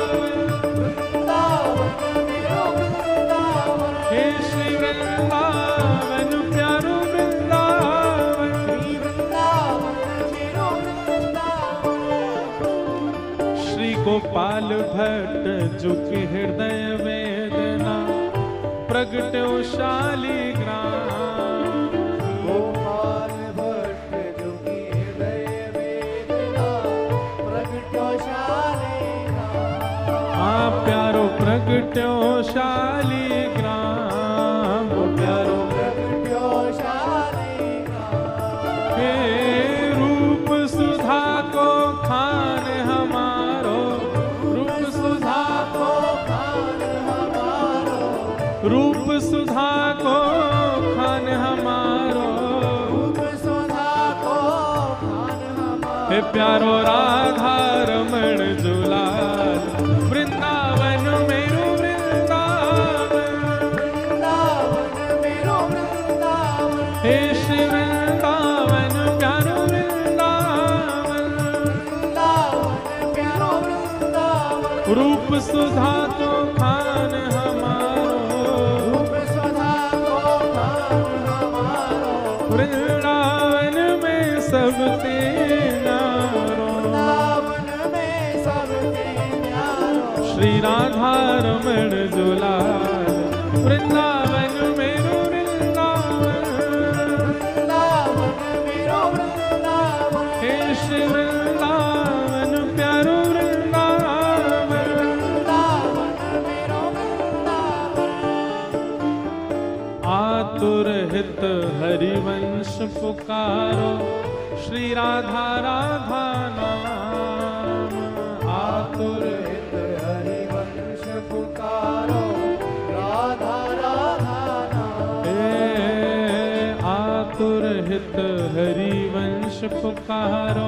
वृंदावन मेरो वृंदावन, हे श्री वृंदावन प्यारो वृंदावन, वृंदावन मेरो वृंदावन। श्री गोपाल भट्ट जुग हृदय वेदना, प्रगट्यो शालिग्राम, गोपाल भट्ट जुग हृदय वेदना, प्रगट्यो शालिग्राम। हाँ प्यारो प्रगट्यो शालिग्राम, प्यारो प्रगट्यो शालिग्राम। हे रूप सुधा को खान हमारो, रूप सुधा को खान हमारो, रूप सुधा को खान हमारो, रूप सुधा को खान हमारो। हे प्यारो राधा रमण जुलाल, वृंदावन मेरो वृंदावन, वृंदावन मेरो वृंदावन, हे श्री वृंदावन प्यारो वृंदावन, वृंदावन प्यारो वृंदावन, रूप सुधा को खान हमारो, रूप सुधा को खान हमारो, वृंदावन में सब तेरा, वृंदावन में सब तेरा, श्री राधा रमण जुलाल, वृंदावन मेरो वृंदावन, वृंदावन मेरो वृंदावन, हे श्री वृंदावन प्यारो वृंदावन, वृंदावन मेरो वृंदावन। आतुर हित हरिवंश पुकारो, श्री राधा राधा नाम, आतुर हित हरिवंश पुकारो, राधा राधा नाम। आतुर हित हरि वंश पुकारो,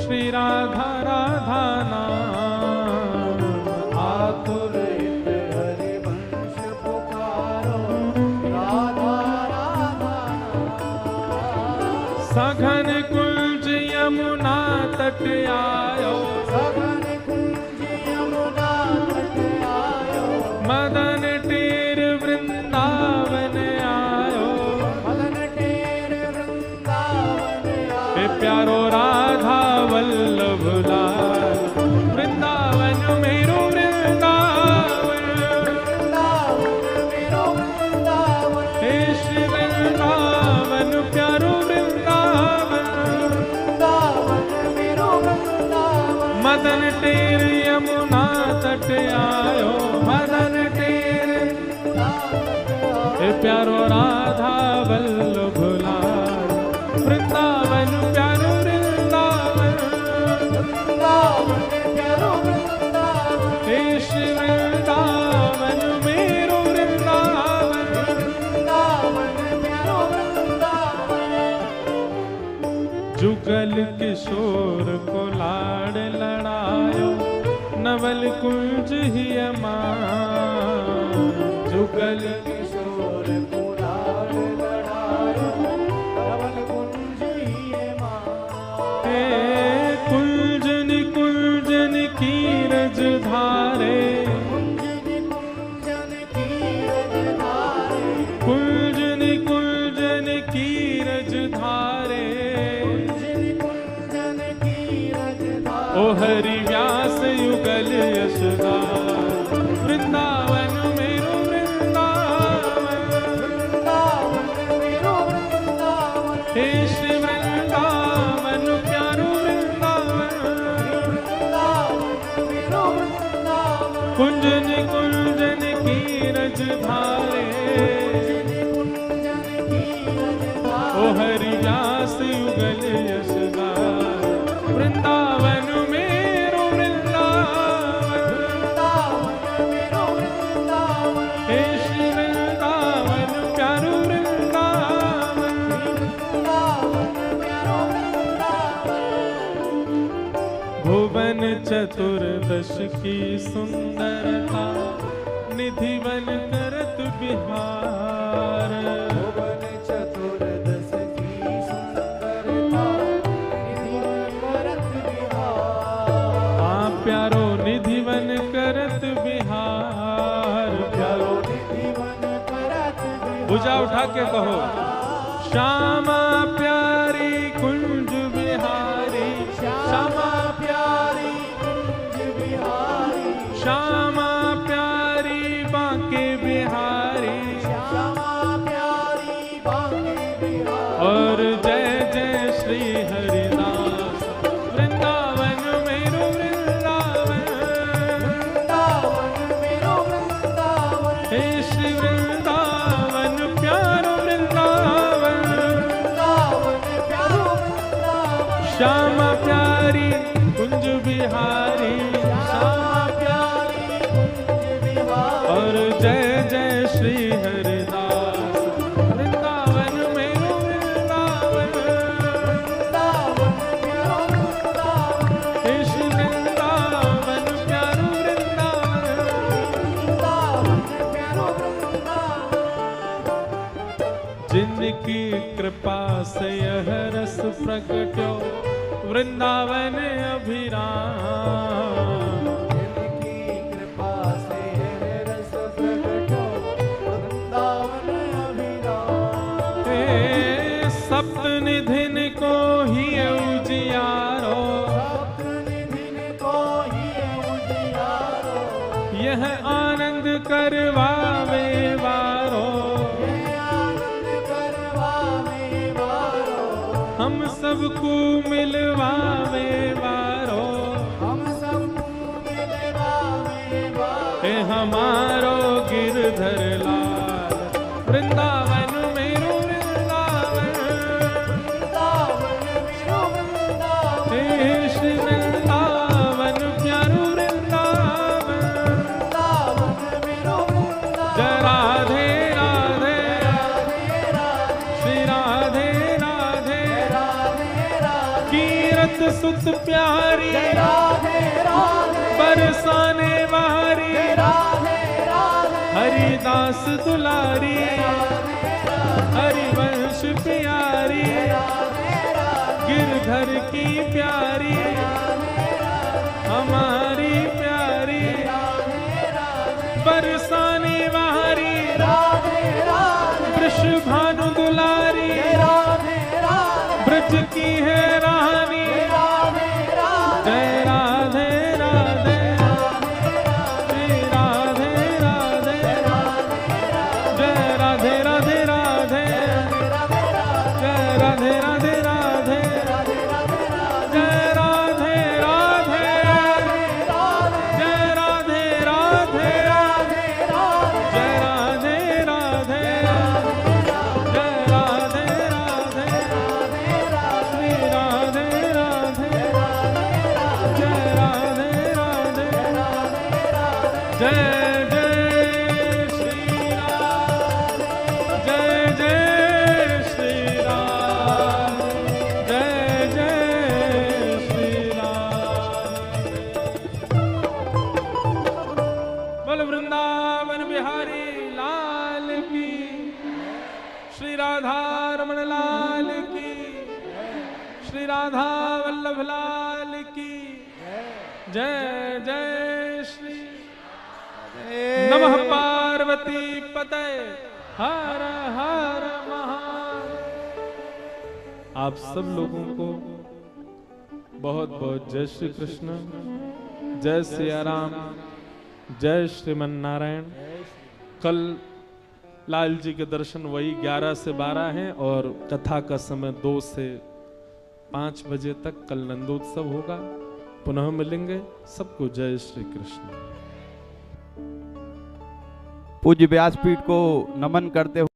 श्री राधा राधा नाम। आतुर हित हरि वंश पुकारो, राधा राधा नाम। सघन कुंज यमुना तट आयो, सघन कुंज यमुना तट आयो। मदन टेर वृंदावन आयो, मदन टेर वृंदावन आयो। हे प्यारो राधा वल्लभ लाल, वृंदावन मेरो वृंदावन, वृंदावन मेरो वृंदावन। हे श्री वृंदावन प्यारो वृंदावन। वृंदावन मेरो वृंदावन। मदन टेर यमुना तट आयो, मदन टेर हे प्यारो राधा वल्लभ लाल, वृंदावन प्यारो वृंदावन। वृंदावन प्यारो वृंदावन। हे श्री वृंदावन मेरो वृंदावन। वृंदावन प्यारो वृंदावन। जुगल किशोर को लाड़ लड़ायो, नवल कुंज ही अमान। जुगल किशोर को लाड़ लड़ायो, नवल कुंज ही मां। हे कुंजन कुंजन की रज धारे, कुंजन की रज धारे। कुंजन कुंजन की रज धारे। कुंजन की रज धारे। ओ हरि व्यास युगल यशदार, वृंदावन मेरो वृंदावन। वृंदावन मेरो वृंदावन। हे श्री वृंदावन प्यारो वृंदावन। वृंदावन मेरो वृंदावन। कुंजन कुंजन की रज धारे, कुंजन की रज धारे। ओ हरि व्यास युगल यशदार, वृंदावन मेरो वृंदावन। वृंदावन मेरो वृंदावन। हे श्री वृंदावन प्यारो वृंदावन। वृंदावन मेरो वृंदावन। भुवन चतुर्दश की सुंदरता, निधिवन करत बिहार। भुवन चतुर्दश की सुंदरता, निधिवन करत बिहार। प्यारो निधिवन करत बिहार। प्यारो निधिवन करत बिहार। भुजा उठा के कहो, श्यामा प्यारी कुंज बिहारी। श्यामा प्यारी कुंज बिहारी। श्यामा प्यारी बांके बिहारी। श्यामा प्यारी बांके बिहारी। और जय जय श्री हरिदास, वृंदावन मेरो वृंदावन। वृंदावन मेरो वृंदावन। हे श्री वृंदावन प्यारो वृंदावन। वृंदावन प्यारो वृंदावन। श्यामा प्यारी कुंज बिहारी। श्यामा प्यारी कुंज बिहारी। और जय जय श्री हरिदास, वृंदावन मेरो वृंदावन। वृंदावन प्यारो वृंदावन। हे श्री वृंदावन प्यारो वृंदावन। वृंदावन प्यारो वृंदावन। जिनकी कृपा से यह रस प्रकट्यो, वृंदावन अभिराम। जिनकी कृपा से है रस प्रगटो, वृंदावन अभिराम। हे सप्तनिधिन को ही उजियारो, सप्तनिधिन को ही उजियारो। यह आनंद करवावे वारो। यह आनंद करवावे वारो। हम सबको मिलवावे वारो। हम सबको मिलवावे वारो। हे हमारो गिरधर लाल, वृंदावन मेरो वृंदावन। वृंदावन मेरो वृंदावन। हे श्री वृंदावन प्यारो वृंदावन। वृंदावन मेरो वृंदावन। जय राधे राधे, राधे राधे। श्री राधे सुत सुत प्यारी जय राधे राधे बरसाने वारी राधे राधे हरिदास दुलारी हरिवंश प्यारी गिरधर की प्यारी हमारी प्यारी बरसाने वारी राधे राधे वृषभानु दुलारी राधे राधे ब्रज की है रानी राधे राधे जय राधे राधे श्री राधे राधे जय राधे राधे राधे जय राधे राधे राधे जय राधे राधे जय राधे राधे जय राधे राधे जय राधे राधे श्री राधे राधे जय राधे राधे जय जय श्री राम जय जय श्री राम जय जय श्री राम बोल वृंदावन बिहारी लाल की श्री राधा रमण लाल की श्री राधा वल्लभ लाल की जय जय श्री नमः पार्वती पते हर हर महादेव। आप सब लोगों को बहुत बहुत जय श्री कृष्ण, जय सिया राम, जय श्रीमन नारायण। कल लाल जी के दर्शन वही 11 से 12 हैं और कथा का समय 2 से 5 बजे तक कल नंदोत्सव होगा। पुनः मिलेंगे। सबको जय श्री कृष्ण। पूज्य व्यासपीठ को नमन करते हुए